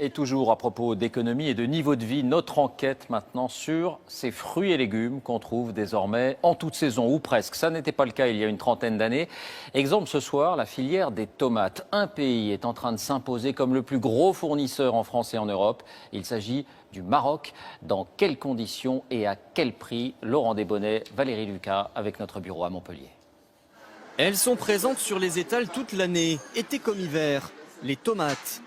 Et toujours à propos d'économie et de niveau de vie, notre enquête maintenant sur ces fruits et légumes qu'on trouve désormais en toute saison, ou presque. Ça n'était pas le cas il y a une trentaine d'années. Exemple ce soir, la filière des tomates. Un pays est en train de s'imposer comme le plus gros fournisseur en France et en Europe. Il s'agit du Maroc. Dans quelles conditions et à quel prix? Laurent Desbonnets, Valérie Lucas avec notre bureau à Montpellier. Elles sont présentes sur les étals toute l'année, été comme hiver, les tomates.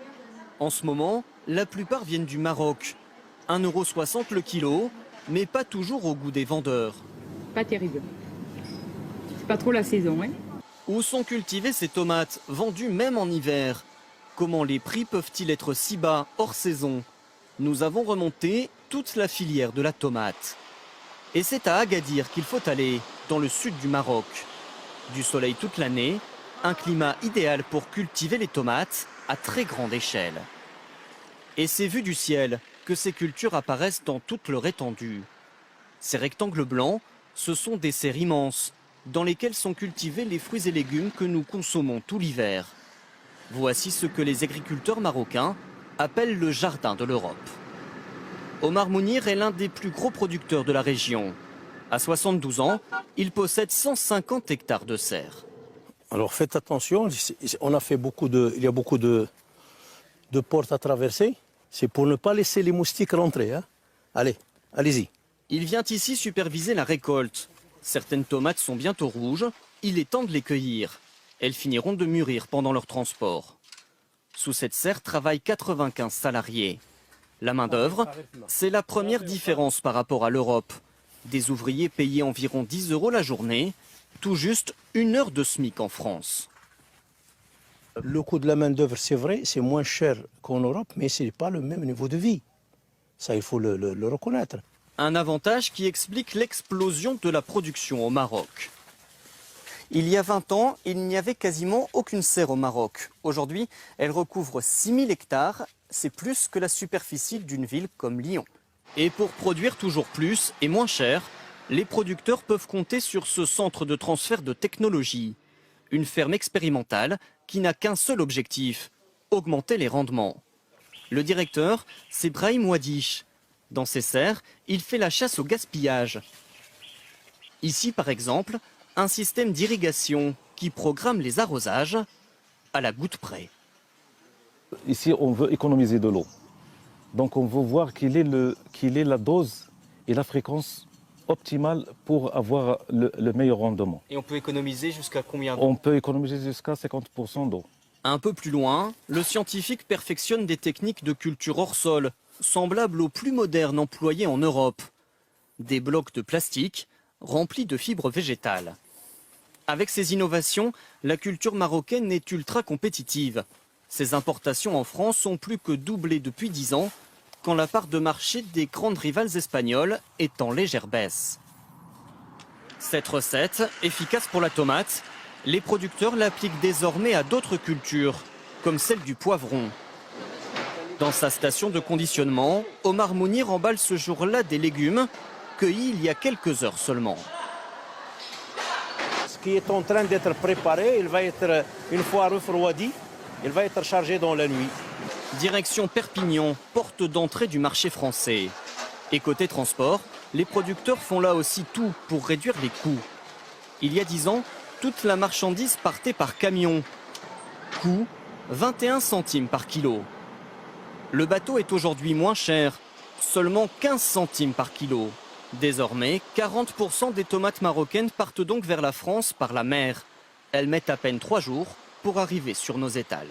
En ce moment, la plupart viennent du Maroc. 1,60 € le kilo, mais pas toujours au goût des vendeurs. Pas terrible. C'est pas trop la saison, hein. Où sont cultivées ces tomates, vendues même en hiver? Comment les prix peuvent-ils être si bas, hors saison? Nous avons remonté toute la filière de la tomate. Et c'est à Agadir qu'il faut aller, dans le sud du Maroc. Du soleil toute l'année, un climat idéal pour cultiver les tomates à très grande échelle. Et c'est vu du ciel que ces cultures apparaissent dans toute leur étendue. Ces rectangles blancs, ce sont des serres immenses dans lesquelles sont cultivés les fruits et légumes que nous consommons tout l'hiver. Voici ce que les agriculteurs marocains appellent le jardin de l'Europe. Omar Mounir est l'un des plus gros producteurs de la région. À 72 ans, il possède 150 hectares de serres. Alors faites attention, on a fait il y a beaucoup de portes à traverser. C'est pour ne pas laisser les moustiques rentrer. Hein. Allez, allez-y. Il vient ici superviser la récolte. Certaines tomates sont bientôt rouges, il est temps de les cueillir. Elles finiront de mûrir pendant leur transport. Sous cette serre travaillent 95 salariés. La main-d'œuvre, c'est la première différence par rapport à l'Europe. Des ouvriers payés environ 10 € la journée, tout juste 1 heure de SMIC en France. Le coût de la main-d'œuvre, c'est vrai, c'est moins cher qu'en Europe, mais ce n'est pas le même niveau de vie. Ça, il faut le reconnaître. Un avantage qui explique l'explosion de la production au Maroc. Il y a 20 ans, il n'y avait quasiment aucune serre au Maroc. Aujourd'hui, elle recouvre 6000 hectares, c'est plus que la superficie d'une ville comme Lyon. Et pour produire toujours plus et moins cher, les producteurs peuvent compter sur ce centre de transfert de technologie. Une ferme expérimentale qui n'a qu'un seul objectif, augmenter les rendements. Le directeur, c'est Brahim Wadish. Dans ses serres, il fait la chasse au gaspillage. Ici, par exemple, un système d'irrigation qui programme les arrosages à la goutte près. Ici, on veut économiser de l'eau. Donc on veut voir quelle est la dose et la fréquence optimale pour avoir le meilleur rendement. Et on peut économiser jusqu'à combien d'eau? On peut économiser jusqu'à 50% d'eau. Un peu plus loin, le scientifique perfectionne des techniques de culture hors sol, semblables aux plus modernes employées en Europe. Des blocs de plastique remplis de fibres végétales. Avec ces innovations, la culture marocaine est ultra compétitive. Ses importations en France ont plus que doublé depuis 10 ans, quand la part de marché des grandes rivales espagnoles est en légère baisse. Cette recette, efficace pour la tomate, les producteurs l'appliquent désormais à d'autres cultures, comme celle du poivron. Dans sa station de conditionnement, Omar Mounir emballe ce jour-là des légumes cueillis il y a quelques heures seulement. Ce qui est en train d'être préparé, il va être, une fois refroidi, il va être chargé dans la nuit. Direction Perpignan, porte d'entrée du marché français. Et côté transport, les producteurs font là aussi tout pour réduire les coûts. Il y a 10 ans, toute la marchandise partait par camion. Coût 21 centimes par kilo. Le bateau est aujourd'hui moins cher, seulement 15 centimes par kilo. Désormais, 40% des tomates marocaines partent donc vers la France par la mer. Elles mettent à peine 3 jours pour arriver sur nos étals.